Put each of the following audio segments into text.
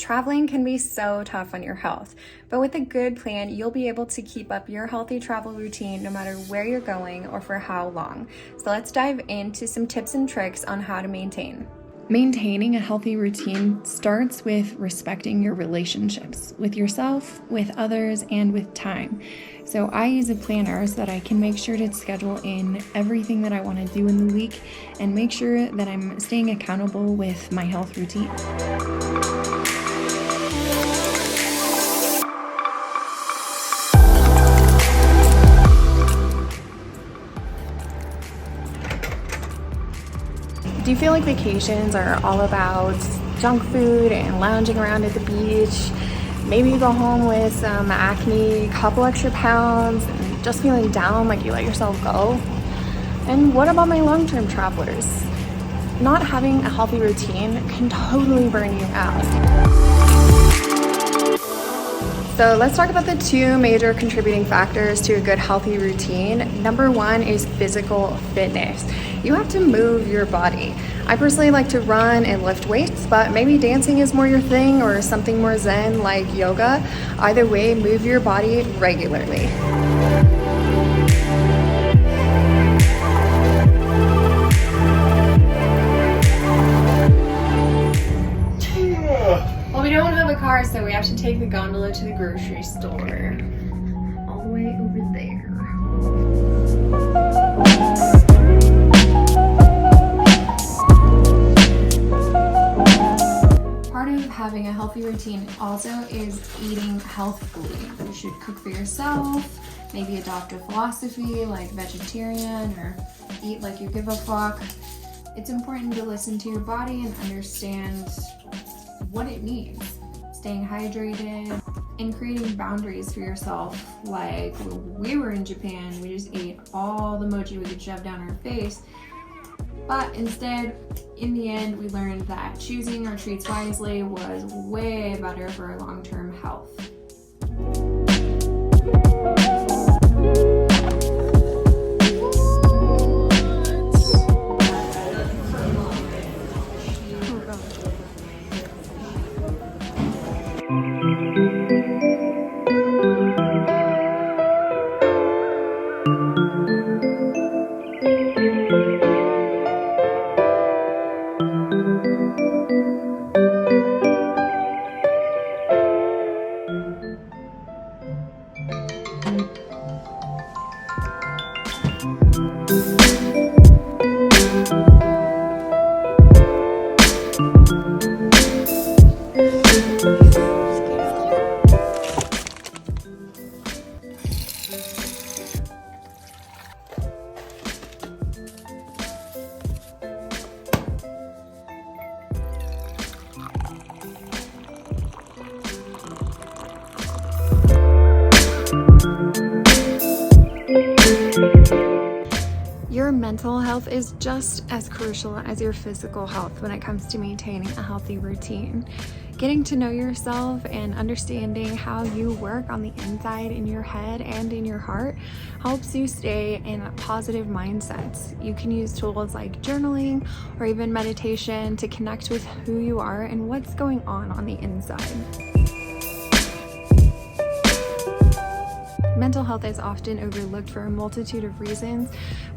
Traveling can be so tough on your health, but with a good plan, you'll be able to keep up your healthy travel routine no matter where you're going or for how long. So let's dive into some tips and tricks on how to maintain. Maintaining a healthy routine starts with respecting your relationships with yourself, with others, and with time. So I use a planner so that I can make sure to schedule in everything that I want to do in the week and make sure that I'm staying accountable with my health routine. Do you feel like vacations are all about junk food and lounging around at the beach? Maybe you go home with some acne, a couple extra pounds, and just feeling down like you let yourself go? And what about my long-term travelers? Not having a healthy routine can totally burn you out. So let's talk about the two major contributing factors to a good healthy routine. Number one is physical fitness. You have to move your body. I personally like to run and lift weights, but maybe dancing is more your thing or something more zen like yoga. Either way, move your body regularly. Well, we don't have a car, so we have to take the gondola to the grocery store. All the way over there. Part of having a healthy routine also is eating healthfully. You should cook for yourself, maybe adopt a philosophy like vegetarian or eat like you give a fuck. It's important to listen to your body and understand what it needs. Staying hydrated and creating boundaries for yourself. Like when we were in Japan, we just ate all the mochi we could shove down our face. But instead, in the end, we learned that choosing our treats wisely was way better for our long-term health. Your mental health is just as crucial as your physical health when it comes to maintaining a healthy routine. Getting to know yourself and understanding how you work on the inside in your head and in your heart helps you stay in positive mindsets. You can use tools like journaling or even meditation to connect with who you are and what's going on the inside. Mental health is often overlooked for a multitude of reasons,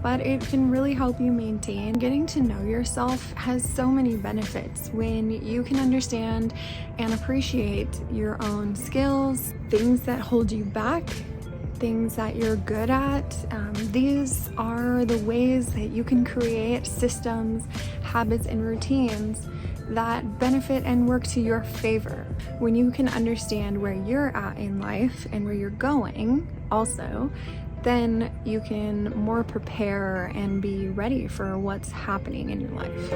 but it can really help you maintain. Getting to know yourself has so many benefits when you can understand and appreciate your own skills, things that hold you back, things that you're good at. These are the ways that you can create systems, habits, and routines that benefit and work to your favor. When you can understand where you're at in life and where you're going also, then you can more prepare and be ready for what's happening in your life.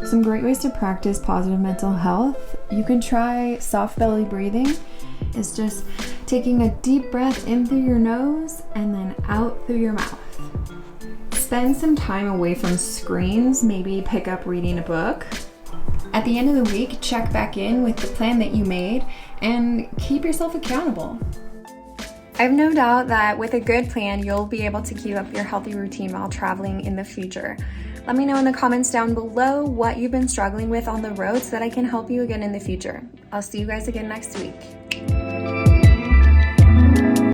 Some great ways to practice positive mental health. You can try soft belly breathing. It's just taking a deep breath in through your nose and then out through your mouth. Spend some time away from screens, maybe pick up reading a book. At the end of the week, check back in with the plan that you made and keep yourself accountable. I have no doubt that with a good plan, you'll be able to keep up your healthy routine while traveling in the future. Let me know in the comments down below what you've been struggling with on the road so that I can help you again in the future. I'll see you guys again next week.